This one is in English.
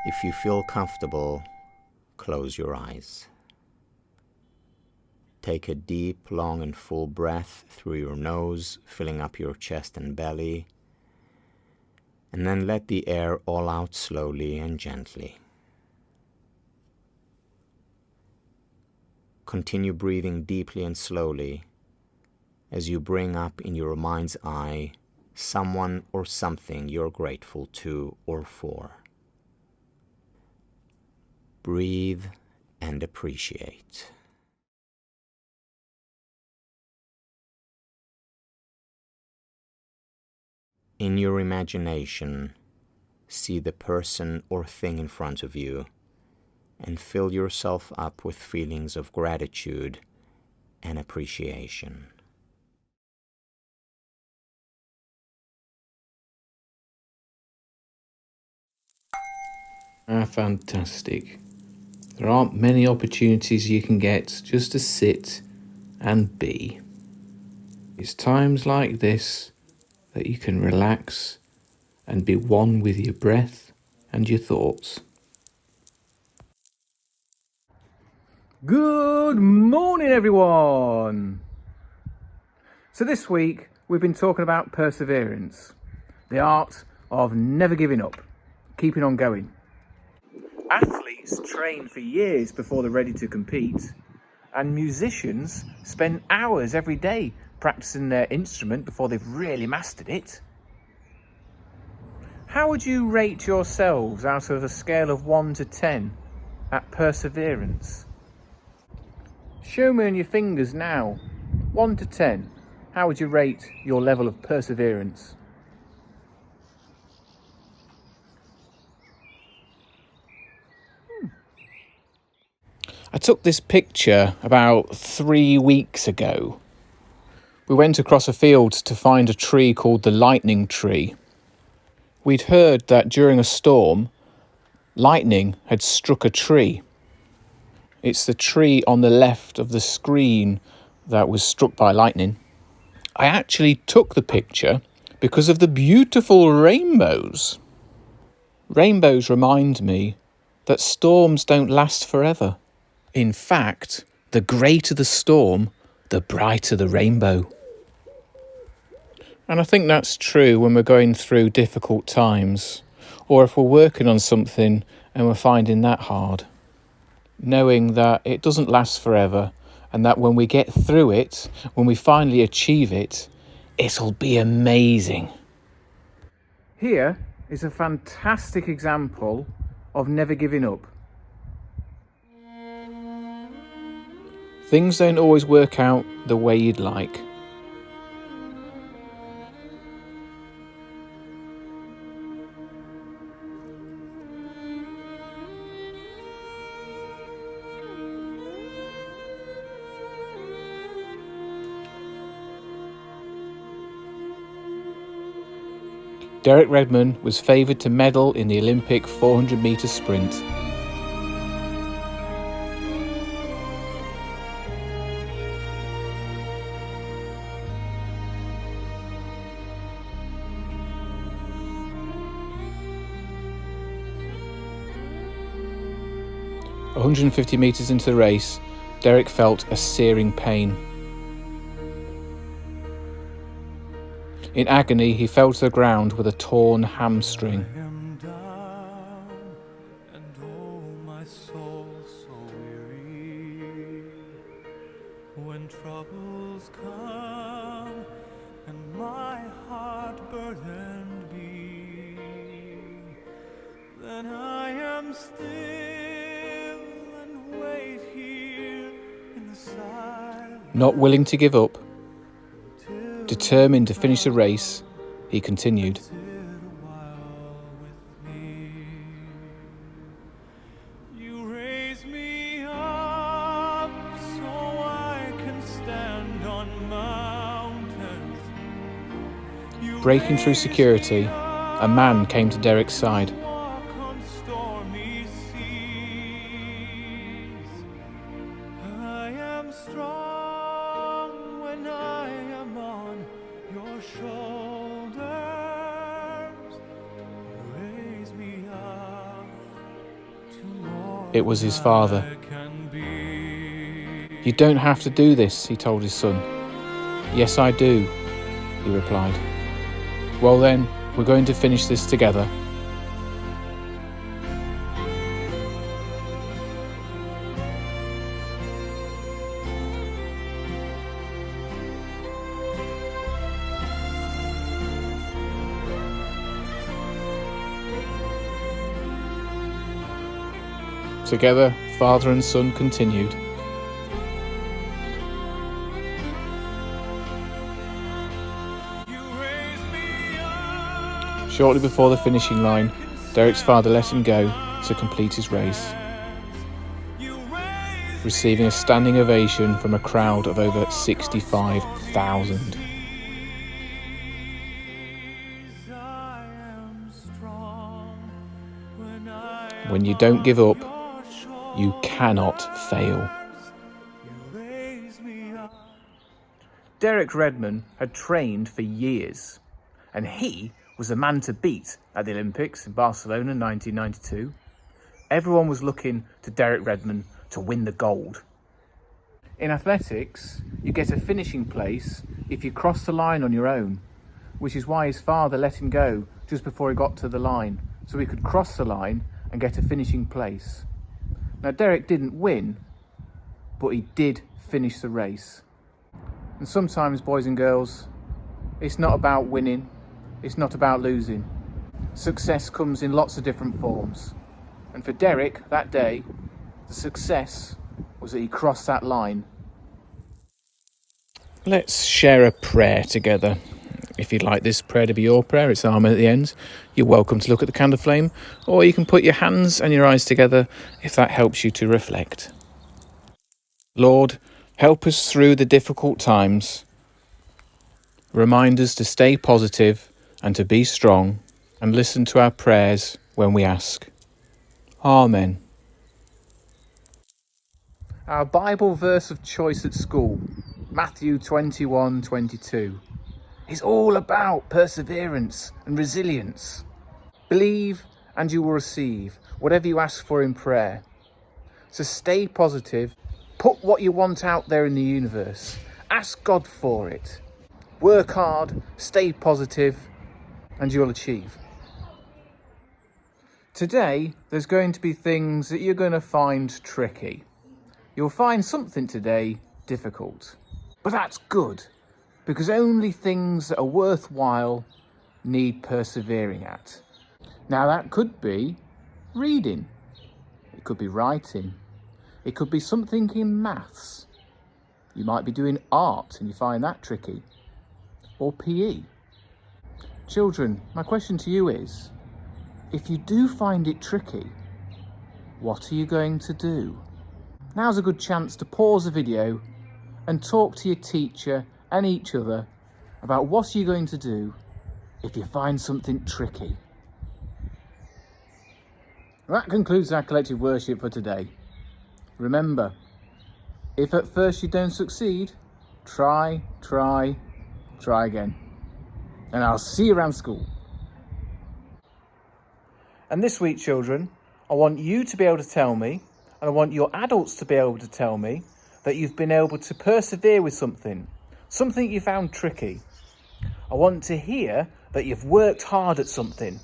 If you feel comfortable, close your eyes. Take a deep, long and full breath through your nose, filling up your chest and belly, and then let the air all out slowly and gently. Continue breathing deeply and slowly as you bring up in your mind's eye someone or something you're grateful to or for. Breathe and appreciate. In your imagination, see the person or thing in front of you and fill yourself up with feelings of gratitude and appreciation. Fantastic. There aren't many opportunities you can get just to sit and be. It's times like this that you can relax and be one with your breath and your thoughts. Good morning, everyone. So this week we've been talking about perseverance, the art of never giving up, keeping on going. Athletes train for years before they're ready to compete, and musicians spend hours every day practicing their instrument before they've really mastered it. How would you rate yourselves out of a scale of 1 to 10 at perseverance? Show me on your fingers now, 1 to 10, how would you rate your level of perseverance? I took this picture about 3 weeks ago. We went across a field to find a tree called the lightning tree. We'd heard that during a storm, lightning had struck a tree. It's the tree on the left of the screen that was struck by lightning. I actually took the picture because of the beautiful rainbows. Rainbows remind me that storms don't last forever. In fact, the greater the storm, the brighter the rainbow. And I think that's true when we're going through difficult times, or if we're working on something and we're finding that hard. Knowing that it doesn't last forever, and that when we get through it, when we finally achieve it, it'll be amazing. Here is a fantastic example of never giving up. Things don't always work out the way you'd like. Derek Redmond was favoured to medal in the Olympic 400-metre sprint. At 150 metres into the race, Derek felt a searing pain. In agony, he fell to the ground with a torn hamstring. I am down, and oh, my soul so weary. When troubles come, and my heart burdened be, then I am still and wait here in the silence. Not willing to give up, determined to finish the race, he continued. Sit a while with me. You raise me up so I can stand on mountains. You Breaking through security, a man came to Derek's side. walk on stormy seas. I am strong when I am on your shoulders. You raise me up It was his father. "You don't have to do this," he told his son. "Yes, I do," he replied. "Well then, we're going to finish this together." Together, father and son continued. Shortly before the finishing line, Derek's father let him go to complete his race, receiving a standing ovation from a crowd of over 65,000. When you don't give up, you cannot fail. Derek Redmond had trained for years, and he was the man to beat at the Olympics in Barcelona in 1992. Everyone was looking to Derek Redmond to win the gold. In athletics, you get a finishing place if you cross the line on your own, which is why his father let him go just before he got to the line, so he could cross the line and get a finishing place. Now, Derek didn't win, but he did finish the race. And sometimes, boys and girls, it's not about winning, it's not about losing. Success comes in lots of different forms. And for Derek, that day, the success was that he crossed that line. Let's share a prayer together. If you'd like this prayer to be your prayer, it's Amen at the end. You're welcome to look at the candle flame, or you can put your hands and your eyes together if that helps you to reflect. Lord, help us through the difficult times. Remind us to stay positive and to be strong, and listen to our prayers when we ask. Amen. Our Bible verse of choice at school, Matthew 21:22. Is all about perseverance and resilience. Believe and you will receive whatever you ask for in prayer. So stay positive, put what you want out there in the universe, ask God for it. Work hard, stay positive, and you'll achieve. Today, there's going to be things that you're going to find tricky. You'll find something today difficult, but that's good. Because only things that are worthwhile need persevering at. Now that could be reading, it could be writing, it could be something in maths. You might be doing art and you find that tricky, or PE. Children, my question to you is, if you do find it tricky, what are you going to do? Now's a good chance to pause the video and talk to your teacher and each other about what you're going to do if you find something tricky. That concludes our collective worship for today. Remember, if at first you don't succeed, try again. And I'll see you around school. And this week, children, I want you to be able to tell me, and I want your adults to be able to tell me, that you've been able to persevere with something you found tricky. I want to hear that you've worked hard at something